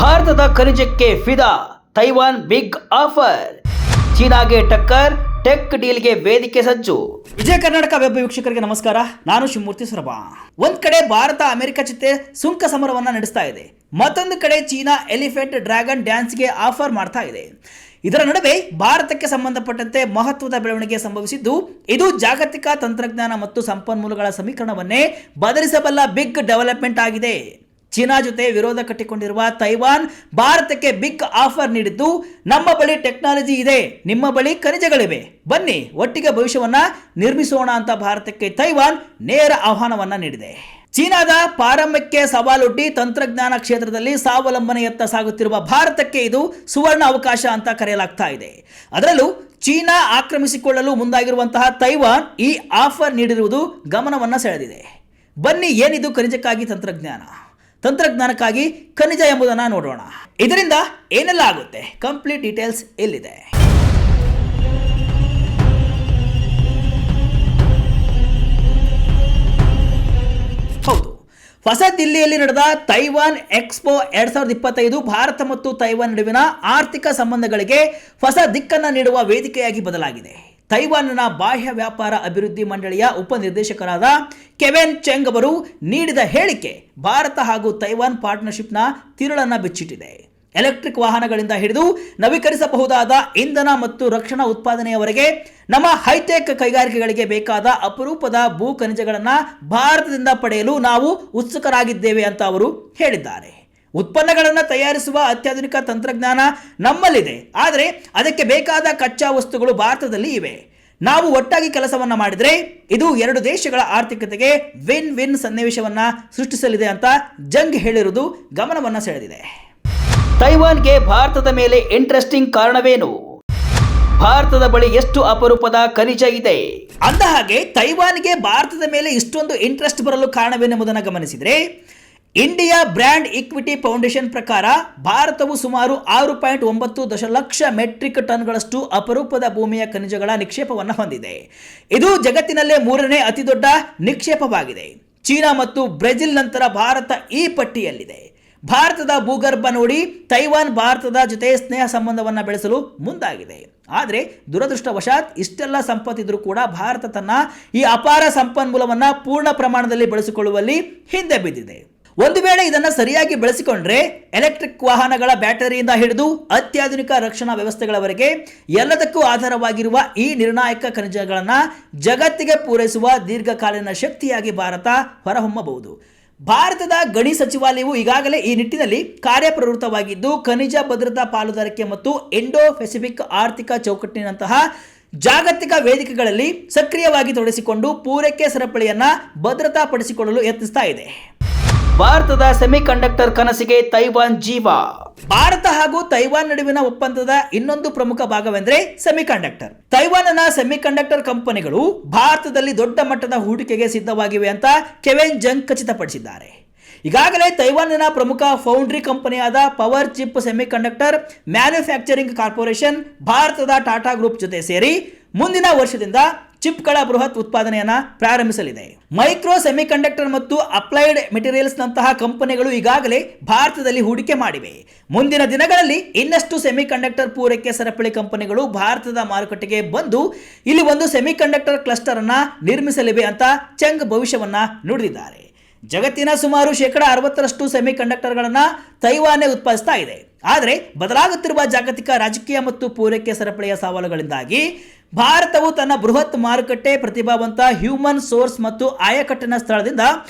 ಭಾರತದ ಖನಿಜಕ್ಕೆ ಫಿದಾ, Taiwan big offer, ಚೀನಾಗೆ ಟಕ್ಕರ್, ಟೆಕ್ ಡೀಲ್ಗೆ ವೇದಿಕೆ ಸಜ್ಜು. ವಿಜಯ ಕರ್ನಾಟಕ ವೆಬ್ ವೀಕ್ಷಕರಿಗೆ ನಮಸ್ಕಾರ. ನಾನು ಶಿವಮೂರ್ತಿ ಸೊರಬ. ಒಂದ್ ಕಡೆ ಭಾರತ ಅಮೆರಿಕ ಜೊತೆ ಸುಂಕ ಸಮರವನ್ನ ನಡೆಸ್ತಾ ಇದೆ, ಮತ್ತೊಂದು ಕಡೆ ಚೀನಾ ಎಲಿಫೆಂಟ್ ಡ್ರ್ಯಾಗನ್ ಡ್ಯಾನ್ಸ್ಗೆ ಆಫರ್ ಮಾಡ್ತಾ ಇದೆ. ಇದರ ನಡುವೆ ಭಾರತಕ್ಕೆ ಸಂಬಂಧಪಟ್ಟಂತೆ ಮಹತ್ವದ ಬೆಳವಣಿಗೆ ಸಂಭವಿಸಿದ್ದು, ಇದು ಜಾಗತಿಕ ತಂತ್ರಜ್ಞಾನ ಮತ್ತು ಸಂಪನ್ಮೂಲಗಳ ಸಮೀಕರಣವನ್ನೇ ಬದಲಿಸಬಲ್ಲ ಬಿಗ್ ಡೆವಲಪ್ಮೆಂಟ್ ಆಗಿದೆ. ಚೀನಾ ಜೊತೆ ವಿರೋಧ ಕಟ್ಟಿಕೊಂಡಿರುವ ತೈವಾನ್ ಭಾರತಕ್ಕೆ ಬಿಗ್ ಆಫರ್ ನೀಡಿದ್ದು, ನಮ್ಮ ಬಳಿ ಟೆಕ್ನಾಲಜಿ ಇದೆ, ನಿಮ್ಮ ಬಳಿ ಖನಿಜಗಳಿವೆ, ಬನ್ನಿ ಒಟ್ಟಿಗೆ ಭವಿಷ್ಯವನ್ನ ನಿರ್ಮಿಸೋಣ ಅಂತ ಭಾರತಕ್ಕೆ ತೈವಾನ್ ನೇರ ಆಹ್ವಾನವನ್ನ ನೀಡಿದೆ. ಚೀನಾದ ಪಾರಮ್ಯಕ್ಕೆ ಸವಾಲೊಡ್ಡಿ ತಂತ್ರಜ್ಞಾನ ಕ್ಷೇತ್ರದಲ್ಲಿ ಸ್ವಾವಲಂಬನೆಯತ್ತ ಸಾಗುತ್ತಿರುವ ಭಾರತಕ್ಕೆ ಇದು ಸುವರ್ಣ ಅವಕಾಶ ಅಂತ ಕರೆಯಲಾಗ್ತಾ ಇದೆ. ಅದರಲ್ಲೂ ಚೀನಾ ಆಕ್ರಮಿಸಿಕೊಳ್ಳಲು ಮುಂದಾಗಿರುವಂತಹ ತೈವಾನ್ ಈ ಆಫರ್ ನೀಡಿರುವುದು ಗಮನವನ್ನ ಸೆಳೆದಿದೆ. ಬನ್ನಿ ಏನಿದು ಖನಿಜಕ್ಕಾಗಿ ತಂತ್ರಜ್ಞಾನಕ್ಕಾಗಿ ಖನಿಜ ಎಂಬುದನ್ನು ನೋಡೋಣ. ಇದರಿಂದ ಏನೆಲ್ಲ ಆಗುತ್ತೆ, ಕಂಪ್ಲೀಟ್ ಡೀಟೇಲ್ಸ್ ಇಲ್ಲಿದೆ. ಹೌದು, ಹೊಸ ದಿಲ್ಲಿಯಲ್ಲಿ ನಡೆದ ತೈವಾನ್ ಎಕ್ಸ್ಪೋ 2025 ಭಾರತ ಮತ್ತು ತೈವಾನ್ ನಡುವಿನ ಆರ್ಥಿಕ ಸಂಬಂಧಗಳಿಗೆ ಹೊಸ ದಿಕ್ಕನ್ನು ನೀಡುವ ವೇದಿಕೆಯಾಗಿ ಬದಲಾಗಿದೆ. ತೈವಾನ್ನ ಬಾಹ್ಯ ವ್ಯಾಪಾರ ಅಭಿವೃದ್ಧಿ ಮಂಡಳಿಯ ಉಪನಿರ್ದೇಶಕರಾದ ಕೆವೆನ್ ಚೆಂಗ್ ಅವರು ನೀಡಿದ ಹೇಳಿಕೆ ಭಾರತ ಹಾಗೂ ತೈವಾನ್ ಪಾರ್ಟ್ನರ್ಶಿಪ್ನ ತಿರುಳನ್ನು ಬಿಚ್ಚಿಟ್ಟಿದೆ. ಎಲೆಕ್ಟ್ರಿಕ್ ವಾಹನಗಳಿಂದ ಹಿಡಿದು ನವೀಕರಿಸಬಹುದಾದ ಇಂಧನ ಮತ್ತು ರಕ್ಷಣಾ ಉತ್ಪಾದನೆಯವರೆಗೆ ನಮ್ಮ ಹೈಟೆಕ್ ಕೈಗಾರಿಕೆಗಳಿಗೆ ಬೇಕಾದ ಅಪರೂಪದ ಭೂ ಖನಿಜಗಳನ್ನು ಭಾರತದಿಂದ ಪಡೆಯಲು ನಾವು ಉತ್ಸುಕರಾಗಿದ್ದೇವೆ ಅಂತ ಅವರು ಹೇಳಿದ್ದಾರೆ. ಉತ್ಪನ್ನಗಳನ್ನು ತಯಾರಿಸುವ ಅತ್ಯಾಧುನಿಕ ತಂತ್ರಜ್ಞಾನ ನಮ್ಮಲ್ಲಿದೆ, ಆದರೆ ಅದಕ್ಕೆ ಬೇಕಾದ ಕಚ್ಚಾ ವಸ್ತುಗಳು ಭಾರತದಲ್ಲಿ ಇವೆ. ನಾವು ಒಟ್ಟಾಗಿ ಕೆಲಸವನ್ನ ಮಾಡಿದರೆ ಇದು ಎರಡು ದೇಶಗಳ ಆರ್ಥಿಕತೆಗೆ ವಿನ್ ವಿನ್ ಸನ್ನಿವೇಶವನ್ನ ಸೃಷ್ಟಿಸಲಿದೆ ಅಂತ ಜಂಗ್ ಹೇಳಿರುವುದು ಗಮನವನ್ನ ಸೆಳೆದಿದೆ. ತೈವಾನ್ಗೆ ಭಾರತದ ಮೇಲೆ ಇಂಟ್ರೆಸ್ಟಿಂಗ್ ಕಾರಣವೇನು? ಭಾರತದ ಬಳಿ ಎಷ್ಟು ಅಪರೂಪದ ಖನಿಜ ಇದೆ? ಅಂದ ಹಾಗೆ ತೈವಾನ್ಗೆ ಭಾರತದ ಮೇಲೆ ಇಷ್ಟೊಂದು ಇಂಟ್ರೆಸ್ಟ್ ಬರಲು ಕಾರಣವೇನೆಂಬುದನ್ನು ಗಮನಿಸಿದರೆ, ಇಂಡಿಯಾ ಬ್ರ್ಯಾಂಡ್ ಈಕ್ವಿಟಿ ಫೌಂಡೇಶನ್ ಪ್ರಕಾರ ಭಾರತವು ಸುಮಾರು 6.9 ದಶಲಕ್ಷ ಮೆಟ್ರಿಕ್ ಟನ್ಗಳಷ್ಟು ಅಪರೂಪದ ಭೂಮಿಯ ಖನಿಜಗಳ ನಿಕ್ಷೇಪವನ್ನು ಹೊಂದಿದೆ. ಇದು ಜಗತ್ತಿನಲ್ಲೇ 3ನೇ ಅತಿ ದೊಡ್ಡ ನಿಕ್ಷೇಪವಾಗಿದೆ. ಚೀನಾ ಮತ್ತು ಬ್ರೆಜಿಲ್ ನಂತರ ಭಾರತ ಈ ಪಟ್ಟಿಯಲ್ಲಿದೆ. ಭಾರತದ ಭೂಗರ್ಭ ನೋಡಿ ತೈವಾನ್ ಭಾರತದ ಜೊತೆ ಸ್ನೇಹ ಸಂಬಂಧವನ್ನು ಬೆಳೆಸಲು ಮುಂದಾಗಿದೆ. ಆದರೆ ದುರದೃಷ್ಟವಶಾತ್ ಇಷ್ಟೆಲ್ಲ ಸಂಪತ್ತಿದ್ರೂ ಕೂಡ ಭಾರತ ತನ್ನ ಈ ಅಪಾರ ಸಂಪನ್ಮೂಲವನ್ನು ಪೂರ್ಣ ಪ್ರಮಾಣದಲ್ಲಿ ಬಳಸಿಕೊಳ್ಳುವಲ್ಲಿ ಹಿಂದೆ ಬಿದ್ದಿದೆ. ಒಂದು ವೇಳೆ ಇದನ್ನು ಸರಿಯಾಗಿ ಬಳಸಿಕೊಂಡ್ರೆ ಎಲೆಕ್ಟ್ರಿಕ್ ವಾಹನಗಳ ಬ್ಯಾಟರಿಯಿಂದ ಹಿಡಿದು ಅತ್ಯಾಧುನಿಕ ರಕ್ಷಣಾ ವ್ಯವಸ್ಥೆಗಳವರೆಗೆ ಎಲ್ಲದಕ್ಕೂ ಆಧಾರವಾಗಿರುವ ಈ ನಿರ್ಣಾಯಕ ಖನಿಜಗಳನ್ನು ಜಗತ್ತಿಗೆ ಪೂರೈಸುವ ದೀರ್ಘಕಾಲೀನ ಶಕ್ತಿಯಾಗಿ ಭಾರತ ಹೊರಹೊಮ್ಮಬಹುದು. ಭಾರತದ ಗಣಿ ಸಚಿವಾಲಯವು ಈಗಾಗಲೇ ಈ ನಿಟ್ಟಿನಲ್ಲಿ ಕಾರ್ಯಪ್ರವೃತ್ತವಾಗಿದ್ದು, ಖನಿಜ ಭದ್ರತಾ ಪಾಲುದಾರಿಕೆ ಮತ್ತು ಇಂಡೋ ಪೆಸಿಫಿಕ್ ಆರ್ಥಿಕ ಚೌಕಟ್ಟಿನಂತಹ ಜಾಗತಿಕ ವೇದಿಕೆಗಳಲ್ಲಿ ಸಕ್ರಿಯವಾಗಿ ತೊಡಗಿಸಿಕೊಂಡು ಪೂರೈಕೆ ಸರಪಳಿಯನ್ನ ಭದ್ರತಾಪಡಿಸಿಕೊಳ್ಳಲು ಯತ್ನಿಸ್ತಾ ಇದೆ. ಭಾರತದ ಸೆಮಿಕಂಡಕ್ಟರ್ ಕನಸಿಗೆ ತೈವಾನ್ ಜೀವ. ಭಾರತ ಹಾಗೂ ತೈವಾನ್ ನಡುವಿನ ಒಪ್ಪಂದದ ಇನ್ನೊಂದು ಪ್ರಮುಖ ಭಾಗವೆಂದರೆ ಸೆಮಿಕಂಡಕ್ಟರ್. ತೈವಾನ್ನ ಸೆಮಿಕಂಡಕ್ಟರ್ ಕಂಪನಿಗಳು ಭಾರತದಲ್ಲಿ ದೊಡ್ಡ ಮಟ್ಟದ ಹೂಡಿಕೆಗೆ ಸಿದ್ಧವಾಗಿವೆ ಅಂತ ಕೆವೆನ್ ಜಂಗ್ ಖಚಿತಪಡಿಸಿದ್ದಾರೆ. ಈಗಾಗಲೇ ತೈವಾನ್ನ ಪ್ರಮುಖ ಫೌಂಡ್ರಿ ಕಂಪನಿಯಾದ power chip semiconductor manufacturing corporation ಭಾರತದ ಟಾಟಾ ಗ್ರೂಪ್ ಜೊತೆ ಸೇರಿ ಮುಂದಿನ ವರ್ಷದಿಂದ ಚಿಪ್ಗಳ ಬೃಹತ್ ಉತ್ಪಾದನೆಯನ್ನು ಪ್ರಾರಂಭಿಸಲಿದೆ. ಮೈಕ್ರೋ ಸೆಮಿಕಂಡಕ್ಟರ್ ಮತ್ತು ಅಪ್ಲೈಡ್ ಮೆಟೀರಿಯಲ್ಸ್ ನಂತಹ ಕಂಪನಿಗಳು ಈಗಾಗಲೇ ಭಾರತದಲ್ಲಿ ಹೂಡಿಕೆ ಮಾಡಿವೆ. ಮುಂದಿನ ದಿನಗಳಲ್ಲಿ ಇನ್ನಷ್ಟು ಸೆಮಿಕಂಡಕ್ಟರ್ ಪೂರೈಕೆ ಸರಪಳಿ ಕಂಪನಿಗಳು ಭಾರತದ ಮಾರುಕಟ್ಟೆಗೆ ಬಂದು ಇಲ್ಲಿ ಒಂದು ಸೆಮಿಕಂಡಕ್ಟರ್ ಕ್ಲಸ್ಟರ್ ಅನ್ನ ನಿರ್ಮಿಸಲಿವೆ ಅಂತ ಚೆಂಗ್ ಭವಿಷ್ಯವನ್ನ ನುಡಿದಿದ್ದಾರೆ. ಜಗತ್ತಿನ ಸುಮಾರು 60% ಸೆಮಿಕಂಡಕ್ಟರ್ಗಳನ್ನು ತೈವಾನ್ನೇ ಉತ್ಪಾದಿಸ್ತಾ ಇದೆ. ಆದರೆ ಬದಲಾಗುತ್ತಿರುವ ಜಾಗತಿಕ ರಾಜಕೀಯ ಮತ್ತು ಪೂರೈಕೆ ಸರಪಳಿಯ ಸವಾಲುಗಳಿಂದಾಗಿ ಭಾರತವು ತನ್ನ ಬೃಹತ್ ಮಾರುಕಟ್ಟೆ, ಪ್ರತಿಭಾವಂತ ಹ್ಯೂಮನ್ ಸೋರ್ಸ್ ಮತ್ತು ಆಯಕಟ್ಟಿನ ಸ್ಥಳದಿಂದ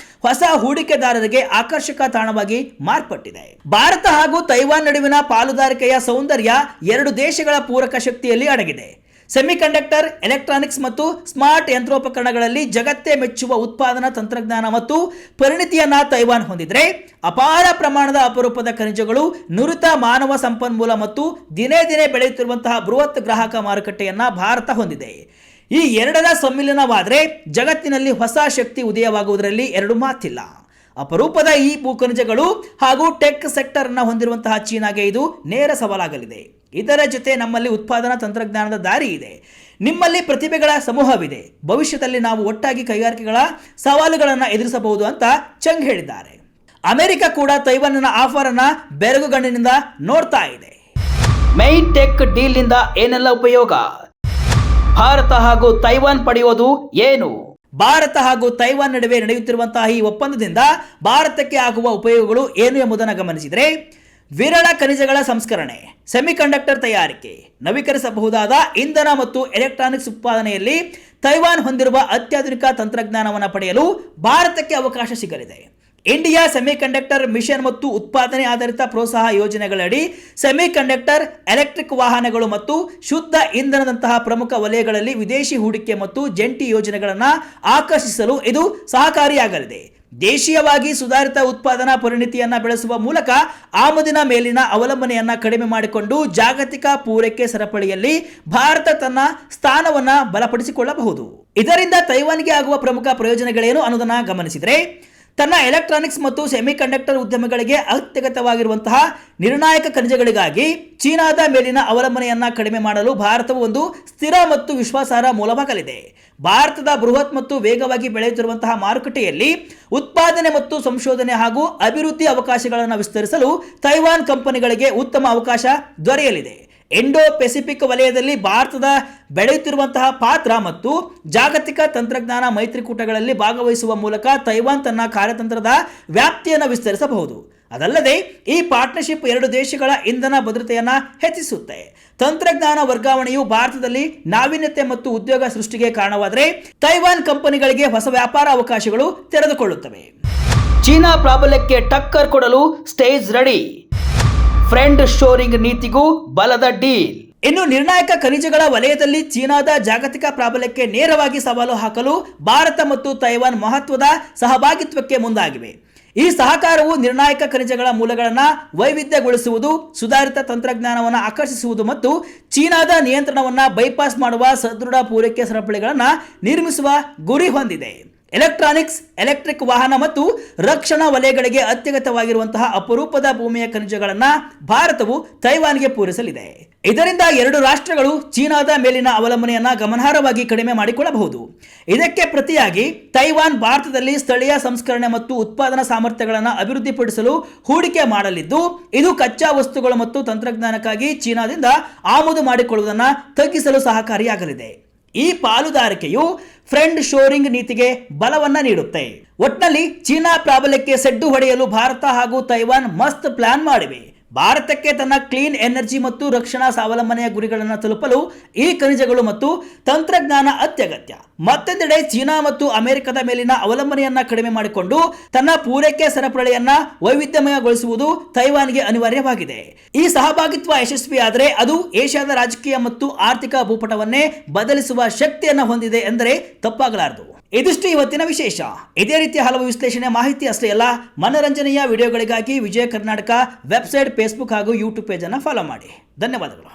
ಹೊಸ ಹೂಡಿಕೆದಾರರಿಗೆ ಆಕರ್ಷಕ ತಾಣವಾಗಿ ಮಾರ್ಪಟ್ಟಿದೆ. ಭಾರತ ಹಾಗೂ ತೈವಾನ್ ನಡುವಿನ ಪಾಲುದಾರಿಕೆಯ ಸೌಂದರ್ಯ ಎರಡು ದೇಶಗಳ ಪೂರಕ ಶಕ್ತಿಯಲ್ಲಿ ಅಡಗಿದೆ. ಸೆಮಿಕಂಡಕ್ಟರ್, ಎಲೆಕ್ಟ್ರಾನಿಕ್ಸ್ ಮತ್ತು ಸ್ಮಾರ್ಟ್ ಯಂತ್ರೋಪಕರಣಗಳಲ್ಲಿ ಜಗತ್ತೇ ಮೆಚ್ಚುವ ಉತ್ಪಾದನಾ ತಂತ್ರಜ್ಞಾನ ಮತ್ತು ಪರಿಣಿತಿಯನ್ನ ತೈವಾನ್ ಹೊಂದಿದ್ರೆ, ಅಪಾರ ಪ್ರಮಾಣದ ಅಪರೂಪದ ಖನಿಜಗಳು, ನುರಿತ ಮಾನವ ಸಂಪನ್ಮೂಲ ಮತ್ತು ದಿನೇ ದಿನೇ ಬೆಳೆಯುತ್ತಿರುವಂತಹ ಬೃಹತ್ ಗ್ರಾಹಕ ಮಾರುಕಟ್ಟೆಯನ್ನ ಭಾರತ ಹೊಂದಿದೆ. ಈ ಎರಡರ ಸಮ್ಮಿಲನವಾದರೆ ಜಗತ್ತಿನಲ್ಲಿ ಹೊಸ ಶಕ್ತಿ ಉದಯವಾಗುವುದರಲ್ಲಿ ಎರಡು ಮಾತಿಲ್ಲ. ಅಪರೂಪದ ಈ ಭೂಖನಿಜಗಳು ಹಾಗೂ ಟೆಕ್ ಸೆಕ್ಟರ್ ಅನ್ನು ಹೊಂದಿರುವಂತಹ ಚೀನಾಗೆ ಇದು ನೇರ ಸವಾಲಾಗಲಿದೆ. ಇದರ ಜೊತೆ ನಮ್ಮಲ್ಲಿ ಉತ್ಪಾದನಾ ತಂತ್ರಜ್ಞಾನದ ದಾರಿ ಇದೆ, ನಿಮ್ಮಲ್ಲಿ ಪ್ರತಿಭೆಗಳ ಸಮೂಹವಿದೆ. ಭವಿಷ್ಯದಲ್ಲಿ ನಾವು ಒಟ್ಟಾಗಿ ಕೈಗಾರಿಕೆಗಳ ಸವಾಲುಗಳನ್ನು ಎದುರಿಸಬಹುದು ಅಂತ ಚೆಂಗ್ ಹೇಳಿದ್ದಾರೆ. ಅಮೆರಿಕ ಕೂಡ ತೈವಾನ್ನ ಆಫರ್ ಅನ್ನ ಬೆರಗುಗಣ್ಣಿನಿಂದ ನೋಡ್ತಾ ಇದೆ. ಮೈನ್ ಟೆಕ್ ಡೀಲ್ ನಿಂದ ಏನೆಲ್ಲ ಉಪಯೋಗ? ಭಾರತ ಹಾಗೂ ತೈವಾನ್ ಪಡೆಯೋದು ಏನು? ಭಾರತ ಹಾಗೂ ತೈವಾನ್ ನಡುವೆ ನಡೆಯುತ್ತಿರುವಂತಹ ಈ ಒಪ್ಪಂದದಿಂದ ಭಾರತಕ್ಕೆ ಆಗುವ ಉಪಯೋಗಗಳು ಏನು ಎಂಬುದನ್ನು ಗಮನಿಸಿದರೆ, ವಿರಳ ಖನಿಜಗಳ ಸಂಸ್ಕರಣೆ, ಸೆಮಿಕಂಡಕ್ಟರ್ ತಯಾರಿಕೆ, ನವೀಕರಿಸಬಹುದಾದ ಇಂಧನ ಮತ್ತು ಎಲೆಕ್ಟ್ರಾನಿಕ್ಸ್ ಉತ್ಪಾದನೆಯಲ್ಲಿ ತೈವಾನ್ ಹೊಂದಿರುವ ಅತ್ಯಾಧುನಿಕ ತಂತ್ರಜ್ಞಾನವನ್ನು ಪಡೆಯಲು ಭಾರತಕ್ಕೆ ಅವಕಾಶ ಸಿಗಲಿದೆ. ಇಂಡಿಯಾ ಸೆಮಿಕಂಡಕ್ಟರ್ ಮಿಷನ್ ಮತ್ತು ಉತ್ಪಾದನೆ ಆಧಾರಿತ ಪ್ರೋತ್ಸಾಹ ಯೋಜನೆಗಳಡಿ ಸೆಮಿಕಂಡಕ್ಟರ್, ಎಲೆಕ್ಟ್ರಿಕ್ ವಾಹನಗಳು ಮತ್ತು ಶುದ್ಧ ಇಂಧನದಂತಹ ಪ್ರಮುಖ ವಲಯಗಳಲ್ಲಿ ವಿದೇಶಿ ಹೂಡಿಕೆ ಮತ್ತು ಜಂಟಿ ಯೋಜನೆಗಳನ್ನು ಆಕರ್ಷಿಸಲು ಇದು ಸಹಕಾರಿಯಾಗಲಿದೆ. ದೇಶೀಯವಾಗಿ ಸುಧಾರಿತ ಉತ್ಪಾದನಾ ಪರಿಣಿತಿಯನ್ನು ಬೆಳೆಸುವ ಮೂಲಕ ಆಮದಿನ ಮೇಲಿನ ಅವಲಂಬನೆಯನ್ನು ಕಡಿಮೆ ಮಾಡಿಕೊಂಡು ಜಾಗತಿಕ ಪೂರೈಕೆ ಸರಪಳಿಯಲ್ಲಿ ಭಾರತ ತನ್ನ ಸ್ಥಾನವನ್ನು ಬಲಪಡಿಸಿಕೊಳ್ಳಬಹುದು. ಇದರಿಂದ ತೈವಾನ್ಗೆ ಆಗುವ ಪ್ರಮುಖ ಪ್ರಯೋಜನಗಳೇನು ಅನ್ನೋದನ್ನು ಗಮನಿಸಿದರೆ, ತನ್ನ ಎಲೆಕ್ಟ್ರಾನಿಕ್ಸ್ ಮತ್ತು ಸೆಮಿಕಂಡಕ್ಟರ್ ಉದ್ಯಮಗಳಿಗೆ ಅತ್ಯಗತ್ಯವಾಗಿರುವಂತಹ ನಿರ್ಣಾಯಕ ಖನಿಜಗಳಿಗಾಗಿ ಚೀನಾದ ಮೇಲಿನ ಅವಲಂಬನೆಯನ್ನು ಕಡಿಮೆ ಮಾಡಲು ಭಾರತವು ಒಂದು ಸ್ಥಿರ ಮತ್ತು ವಿಶ್ವಾಸಾರ್ಹ ಮೂಲವಾಗಲಿದೆ. ಭಾರತದ ಬೃಹತ್ ಮತ್ತು ವೇಗವಾಗಿ ಬೆಳೆಯುತ್ತಿರುವಂತಹ ಮಾರುಕಟ್ಟೆಯಲ್ಲಿ ಉತ್ಪಾದನೆ ಮತ್ತು ಸಂಶೋಧನೆ ಹಾಗೂ ಅಭಿವೃದ್ಧಿ ಅವಕಾಶಗಳನ್ನು ವಿಸ್ತರಿಸಲು ತೈವಾನ್ ಕಂಪನಿಗಳಿಗೆ ಉತ್ತಮ ಅವಕಾಶ ದೊರೆಯಲಿದೆ. ಇಂಡೋ ಪೆಸಿಫಿಕ್ ವಲಯದಲ್ಲಿ ಭಾರತದ ಬೆಳೆಯುತ್ತಿರುವಂತಹ ಪಾತ್ರ ಮತ್ತು ಜಾಗತಿಕ ತಂತ್ರಜ್ಞಾನ ಮೈತ್ರಿಕೂಟಗಳಲ್ಲಿ ಭಾಗವಹಿಸುವ ಮೂಲಕ ತೈವಾನ್ ತನ್ನ ಕಾರ್ಯತಂತ್ರದ ವ್ಯಾಪ್ತಿಯನ್ನು ವಿಸ್ತರಿಸಬಹುದು. ಅದಲ್ಲದೆ ಈ ಪಾರ್ಟ್ನರ್ಶಿಪ್ ಎರಡು ದೇಶಗಳ ಇಂಧನ ಭದ್ರತೆಯನ್ನು ಹೆಚ್ಚಿಸುತ್ತೆ. ತಂತ್ರಜ್ಞಾನ ವರ್ಗಾವಣೆಯು ಭಾರತದಲ್ಲಿ ನಾವೀನ್ಯತೆ ಮತ್ತು ಉದ್ಯೋಗ ಸೃಷ್ಟಿಗೆ ಕಾರಣವಾದರೆ ತೈವಾನ್ ಕಂಪನಿಗಳಿಗೆ ಹೊಸ ವ್ಯಾಪಾರ ಅವಕಾಶಗಳು ತೆರೆದುಕೊಳ್ಳುತ್ತವೆ. ಚೀನಾ ಪ್ರಾಬಲ್ಯಕ್ಕೆ ಟಕ್ಕರ್ ಕೊಡಲು ಸ್ಟೇಜ್ ರೆಡಿ, ಫ್ರೆಂಡ್ ಶೋರಿಂಗ್ ನೀತಿಗೂ ಬಲದ ಡೀಲ್. ಇನ್ನು ನಿರ್ಣಾಯಕ ಖನಿಜಗಳ ವಲಯದಲ್ಲಿ ಚೀನಾದ ಜಾಗತಿಕ ಪ್ರಾಬಲ್ಯಕ್ಕೆ ನೇರವಾಗಿ ಸವಾಲು ಹಾಕಲು ಭಾರತ ಮತ್ತು ತೈವಾನ್ ಮಹತ್ವದ ಸಹಭಾಗಿತ್ವಕ್ಕೆ ಮುಂದಾಗಿವೆ. ಈ ಸಹಕಾರವು ನಿರ್ಣಾಯಕ ಖನಿಜಗಳ ಮೂಲಗಳನ್ನು ವೈವಿಧ್ಯಗೊಳಿಸುವುದು, ಸುಧಾರಿತ ತಂತ್ರಜ್ಞಾನವನ್ನು ಆಕರ್ಷಿಸುವುದು ಮತ್ತು ಚೀನಾದ ನಿಯಂತ್ರಣವನ್ನು ಬೈಪಾಸ್ ಮಾಡುವ ಸದೃಢ ಪೂರೈಕೆ ಸರಪಳಿಗಳನ್ನು ನಿರ್ಮಿಸುವ ಗುರಿ ಹೊಂದಿದೆ. ಎಲೆಕ್ಟ್ರಾನಿಕ್ಸ್, ಎಲೆಕ್ಟ್ರಿಕ್ ವಾಹನ ಮತ್ತು ರಕ್ಷಣಾ ವಲಯಗಳಿಗೆ ಅತ್ಯಗತ್ಯವಾಗಿರುವಂತಹ ಅಪರೂಪದ ಭೂಮಿಯ ಖನಿಜಗಳನ್ನು ಭಾರತವು ತೈವಾನ್ಗೆ ಪೂರೈಸಲಿದೆ. ಇದರಿಂದ ಎರಡು ರಾಷ್ಟ್ರಗಳು ಚೀನಾದ ಮೇಲಿನ ಅವಲಂಬನೆಯನ್ನು ಗಮನಾರ್ಹವಾಗಿ ಕಡಿಮೆ ಮಾಡಿಕೊಳ್ಳಬಹುದು. ಇದಕ್ಕೆ ಪ್ರತಿಯಾಗಿ ತೈವಾನ್ ಭಾರತದಲ್ಲಿ ಸ್ಥಳೀಯ ಸಂಸ್ಕರಣೆ ಮತ್ತು ಉತ್ಪಾದನಾ ಸಾಮರ್ಥ್ಯಗಳನ್ನು ಅಭಿವೃದ್ಧಿಪಡಿಸಲು ಹೂಡಿಕೆ ಮಾಡಲಿದ್ದು, ಇದು ಕಚ್ಚಾ ವಸ್ತುಗಳು ಮತ್ತು ತಂತ್ರಜ್ಞಾನಕ್ಕಾಗಿ ಚೀನಾದಿಂದ ಆಮದು ಮಾಡಿಕೊಳ್ಳುವುದನ್ನು ತಗ್ಗಿಸಲು ಸಹಕಾರಿಯಾಗಲಿದೆ. ಈ ಪಾಲುದಾರಿಕೆಯು ಫ್ರೆಂಡ್ ಶೋರಿಂಗ್ ನೀತಿಗೆ ಬಲವನ್ನ ನೀಡುತ್ತೆ. ಒಟ್ನಲ್ಲಿ ಚೀನಾ ಪ್ರಾಬಲ್ಯಕ್ಕೆ ಸೆಡ್ಡು ಹೊಡೆಯಲು ಭಾರತ ಹಾಗೂ ತೈವಾನ್ ಮಸ್ತ್ ಪ್ಲಾನ್ ಮಾಡಿವೆ. ಭಾರತಕ್ಕೆ ತನ್ನ ಕ್ಲೀನ್ ಎನರ್ಜಿ ಮತ್ತು ರಕ್ಷಣಾ ಸ್ವಾವಲಂಬನೆಯ ಗುರಿಗಳನ್ನು ತಲುಪಲು ಈ ಖನಿಜಗಳು ಮತ್ತು ತಂತ್ರಜ್ಞಾನ ಅತ್ಯಗತ್ಯ. ಮತ್ತೊಂದೆಡೆ ಚೀನಾ ಮತ್ತು ಅಮೆರಿಕದ ಮೇಲಿನ ಅವಲಂಬನೆಯನ್ನ ಕಡಿಮೆ ಮಾಡಿಕೊಂಡು ತನ್ನ ಪೂರೈಕೆ ಸರಪಳಿಯನ್ನ ವೈವಿಧ್ಯಮಯಗೊಳಿಸುವುದು ತೈವಾನ್ಗೆ ಅನಿವಾರ್ಯವಾಗಿದೆ. ಈ ಸಹಭಾಗಿತ್ವ ಯಶಸ್ವಿಯಾದರೆ ಅದು ಏಷ್ಯಾದ ರಾಜಕೀಯ ಮತ್ತು ಆರ್ಥಿಕ ಭೂಪಟವನ್ನೇ ಬದಲಿಸುವ ಶಕ್ತಿಯನ್ನು ಹೊಂದಿದೆ ಎಂದರೆ ತಪ್ಪಾಗಲಾರದು. ಇದಿಷ್ಟು ಇವತ್ತಿನ ವಿಶೇಷ. ಇದೇ ರೀತಿಯ ಹಲವು ವಿಶ್ಲೇಷಣೆ ಮಾಹಿತಿ ಅಷ್ಟೇ ಅಲ್ಲ, ಮನರಂಜನೆಯ ವಿಡಿಯೋಗಳಿಗಾಗಿ ವಿಜಯ ಕರ್ನಾಟಕ ವೆಬ್ಸೈಟ್, ಫೇಸ್ಬುಕ್ ಹಾಗೂ ಯೂಟ್ಯೂಬ್ ಪೇಜ್ ಅನ್ನು ಫಾಲೋ ಮಾಡಿ. ಧನ್ಯವಾದಗಳು.